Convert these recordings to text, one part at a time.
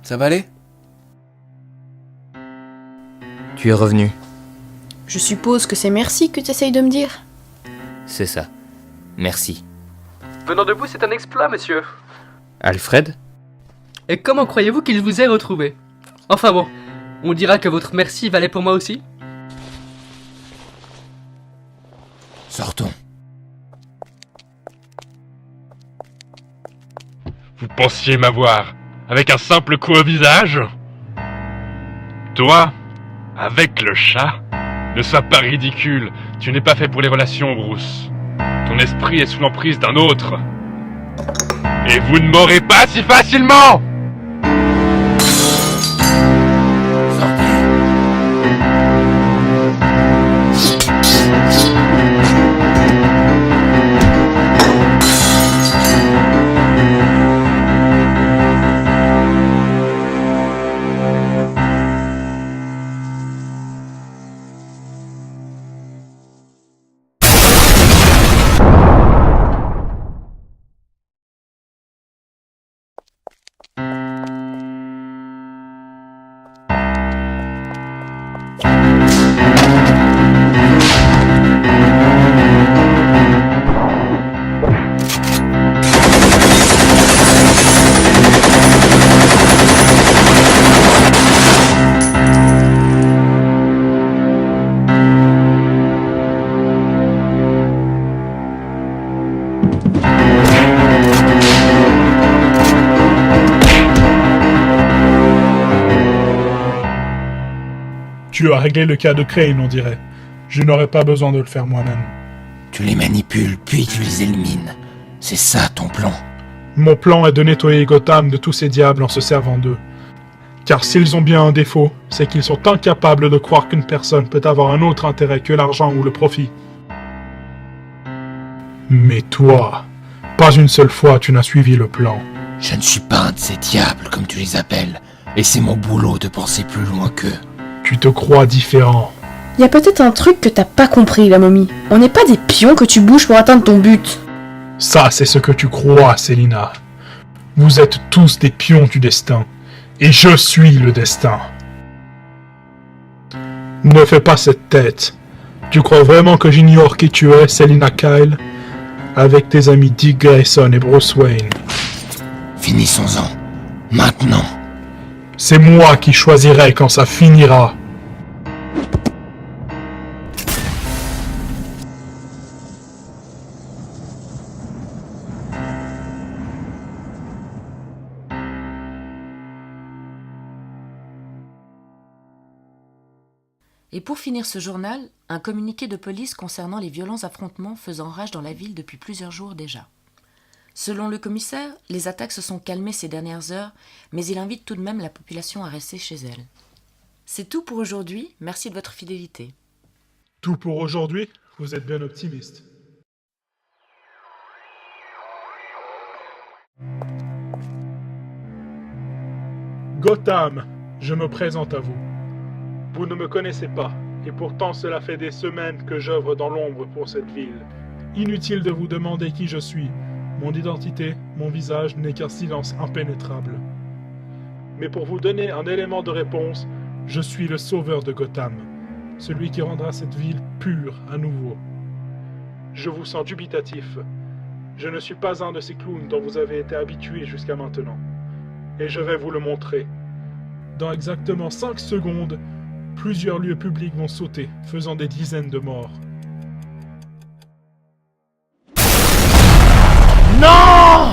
Ça va aller ? Tu es revenu. Je suppose que c'est merci que tu essayes de me dire. C'est ça. Merci. Venant de vous, c'est un exploit, monsieur. Alfred ? Et comment croyez-vous qu'il vous ait retrouvé ? Enfin bon, on dira que votre merci valait pour moi aussi. Sortons. Vous pensiez m'avoir avec un simple coup au visage ? Toi, avec le chat ? Ne sois pas ridicule, tu n'es pas fait pour les relations, Bruce. Ton esprit est sous l'emprise d'un autre. Et vous ne m'aurez pas si facilement ! Tu as réglé le cas de Crane, on dirait. Je n'aurais pas besoin de le faire moi-même. Tu les manipules, puis tu les élimines. C'est ça ton plan. Mon plan est de nettoyer Gotham de tous ces diables en se servant d'eux. Car s'ils ont bien un défaut, c'est qu'ils sont incapables de croire qu'une personne peut avoir un autre intérêt que l'argent ou le profit. Mais toi, pas une seule fois tu n'as suivi le plan. Je ne suis pas un de ces diables, comme tu les appelles. Et c'est mon boulot de penser plus loin qu'eux. Tu te crois différent. Y a peut-être un truc que t'as pas compris, la momie. On n'est pas des pions que tu bouges pour atteindre ton but. Ça, c'est ce que tu crois, Selina. Vous êtes tous des pions du destin. Et je suis le destin. Ne fais pas cette tête. Tu crois vraiment que j'ignore qui tu es, Selina Kyle, avec tes amis Dick Grayson et Bruce Wayne? Finissons-en. Maintenant. C'est moi qui choisirai quand ça finira. Et pour finir ce journal, un communiqué de police concernant les violents affrontements faisant rage dans la ville depuis plusieurs jours déjà. Selon le commissaire, les attaques se sont calmées ces dernières heures, mais il invite tout de même la population à rester chez elle. C'est tout pour aujourd'hui, merci de votre fidélité. Tout pour aujourd'hui? Vous êtes bien optimiste. Gotham, je me présente à vous. Vous ne me connaissez pas, et pourtant cela fait des semaines que j'œuvre dans l'ombre pour cette ville. Inutile de vous demander qui je suis. Mon identité, mon visage n'est qu'un silence impénétrable. Mais pour vous donner un élément de réponse, je suis le sauveur de Gotham, celui qui rendra cette ville pure à nouveau. Je vous sens dubitatif. Je ne suis pas un de ces clowns dont vous avez été habitués jusqu'à maintenant. Et je vais vous le montrer. Dans exactement 5 secondes, plusieurs lieux publics vont sauter, faisant des dizaines de morts. Non!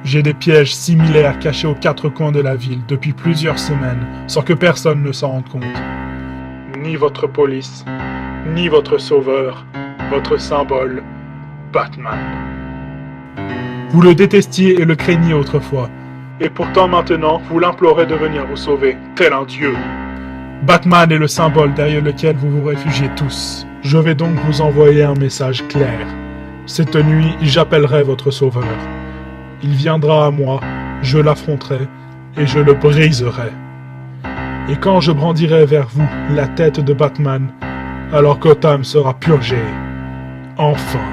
J'ai des pièges similaires cachés aux 4 coins de la ville depuis plusieurs semaines, sans que personne ne s'en rende compte. Ni votre police, ni votre sauveur, votre symbole, Batman. Vous le détestiez et le craigniez autrefois, et pourtant maintenant vous l'implorez de venir vous sauver, tel un dieu. Batman est le symbole derrière lequel vous vous réfugiez tous. Je vais donc vous envoyer un message clair. Cette nuit, j'appellerai votre sauveur. Il viendra à moi, je l'affronterai, et je le briserai. Et quand je brandirai vers vous la tête de Batman, alors Gotham sera purgé. Enfin.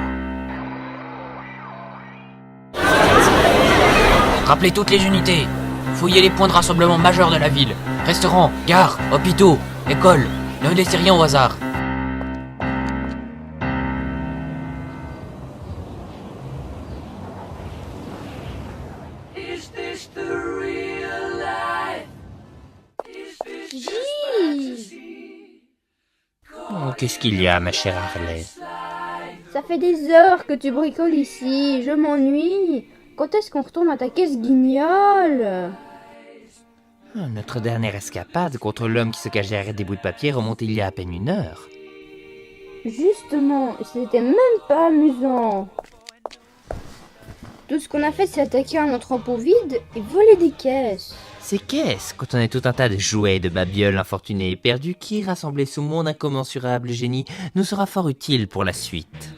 Rappelez toutes les unités. Fouillez les points de rassemblement majeurs de la ville. Restaurants, gares, hôpitaux, écoles. Ne laissez rien au hasard. Oh, qu'est-ce qu'il y a, ma chère Harley? Ça fait des heures que tu bricoles ici, je m'ennuie. Quand est-ce qu'on retourne attaquer ce guignol? Notre dernière escapade contre l'homme qui se cache derrière des bouts de papier remonte il y a à peine 1 heure. Justement, c'était même pas amusant. Tout ce qu'on a fait, c'est attaquer un entrepôt vide et voler des caisses. C'est qu'est-ce quand on est tout un tas de jouets, de babioles infortunés et perdus qui, rassemblés sous mon incommensurable génie, nous sera fort utile pour la suite.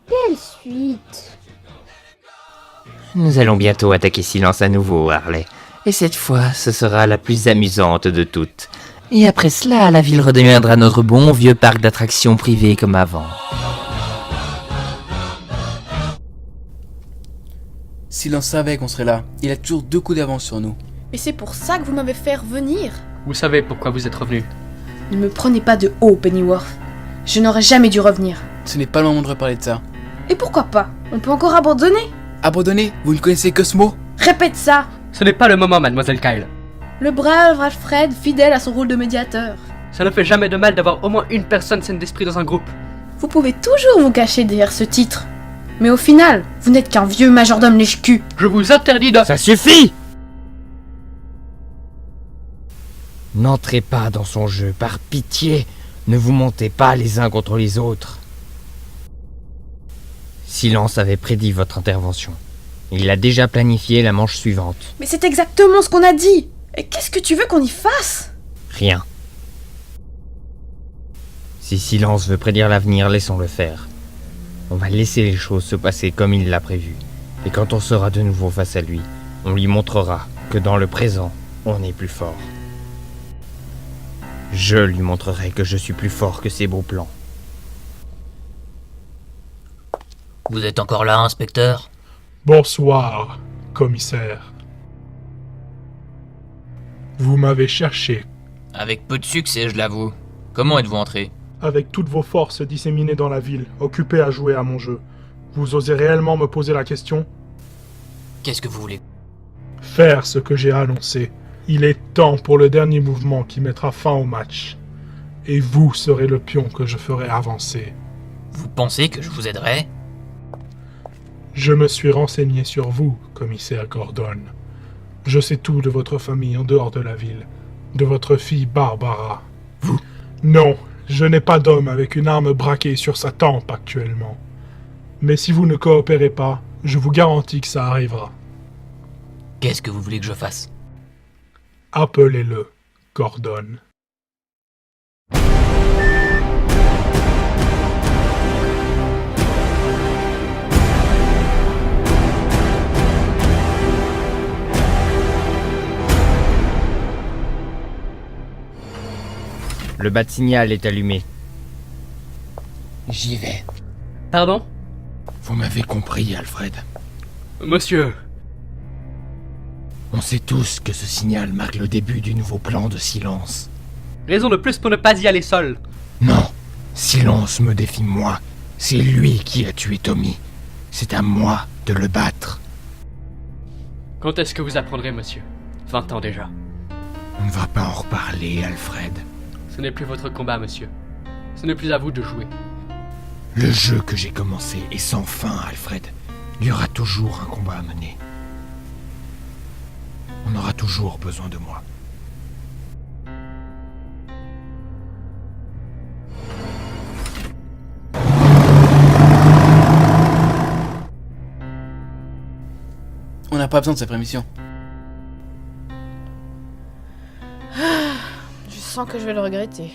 Quelle suite? Nous allons bientôt attaquer Silence à nouveau, Harley. Et cette fois, ce sera la plus amusante de toutes. Et après cela, la ville redeviendra notre bon vieux parc d'attractions privé comme avant. Silence savait qu'on serait là. Il a toujours 2 coups d'avance sur nous. Mais c'est pour ça que vous m'avez fait revenir. Vous savez pourquoi vous êtes revenu. Ne me prenez pas de haut, Pennyworth. Je n'aurais jamais dû revenir. Ce n'est pas le moment de reparler de ça. Et pourquoi pas? On peut encore abandonner? Abandonné? Vous ne connaissez que ce mot? Répète ça! Ce n'est pas le moment, mademoiselle Kyle. Le brave Alfred, fidèle à son rôle de médiateur. Ça ne fait jamais de mal d'avoir au moins une personne saine d'esprit dans un groupe. Vous pouvez toujours vous cacher derrière ce titre. Mais au final, vous n'êtes qu'un vieux majordome lèche-cul. Je vous interdis de... Ça suffit! N'entrez pas dans son jeu, par pitié. Ne vous montez pas les uns contre les autres. Silence avait prédit votre intervention. Il a déjà planifié la manche suivante. Mais c'est exactement ce qu'on a dit. Et qu'est-ce que tu veux qu'on y fasse? Rien. Si Silence veut prédire l'avenir, laissons-le faire. On va laisser les choses se passer comme il l'a prévu. Et quand on sera de nouveau face à lui, on lui montrera que dans le présent, on est plus fort. Je lui montrerai que je suis plus fort que ses beaux plans. Vous êtes encore là, inspecteur? Bonsoir, commissaire. Vous m'avez cherché. Avec peu de succès, je l'avoue. Comment êtes-vous entré? Avec toutes vos forces disséminées dans la ville, occupées à jouer à mon jeu. Vous osez réellement me poser la question? Qu'est-ce que vous voulez? Faire ce que j'ai annoncé. Il est temps pour le dernier mouvement qui mettra fin au match. Et vous serez le pion que je ferai avancer. Vous pensez que je vous aiderai? Je me suis renseigné sur vous, commissaire Gordon. Je sais tout de votre famille en dehors de la ville. De votre fille Barbara. Vous? Non, je n'ai pas d'homme avec une arme braquée sur sa tempe actuellement. Mais si vous ne coopérez pas, je vous garantis que ça arrivera. Qu'est-ce que vous voulez que je fasse? Appelez-le Gordon. Le bas de signal est allumé. J'y vais. Pardon? Vous m'avez compris, Alfred. Monsieur. On sait tous que ce signal marque le début du nouveau plan de Silence. Raison de plus pour ne pas y aller seul. Non, Silence me défie moi. C'est lui qui a tué Tommy. C'est à moi de le battre. Quand est-ce que vous apprendrez, monsieur? 20 ans déjà. On ne va pas en reparler, Alfred. Ce n'est plus votre combat, monsieur. Ce n'est plus à vous de jouer. Le jeu que j'ai commencé est sans fin, Alfred. Il y aura toujours un combat à mener. On aura toujours besoin de moi. On n'a pas besoin de sa permission. Je sens que je vais le regretter.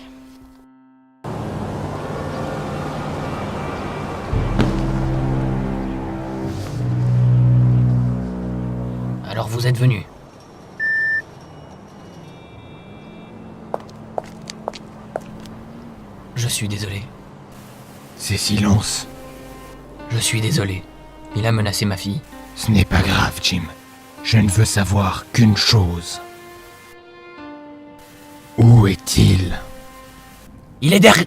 Alors vous êtes venu. Je suis désolé. C'est Silence. Je suis désolé. Il a menacé ma fille. Ce n'est pas grave, Jim. Je ne veux savoir qu'une chose. Où est-il ? Il est derrière...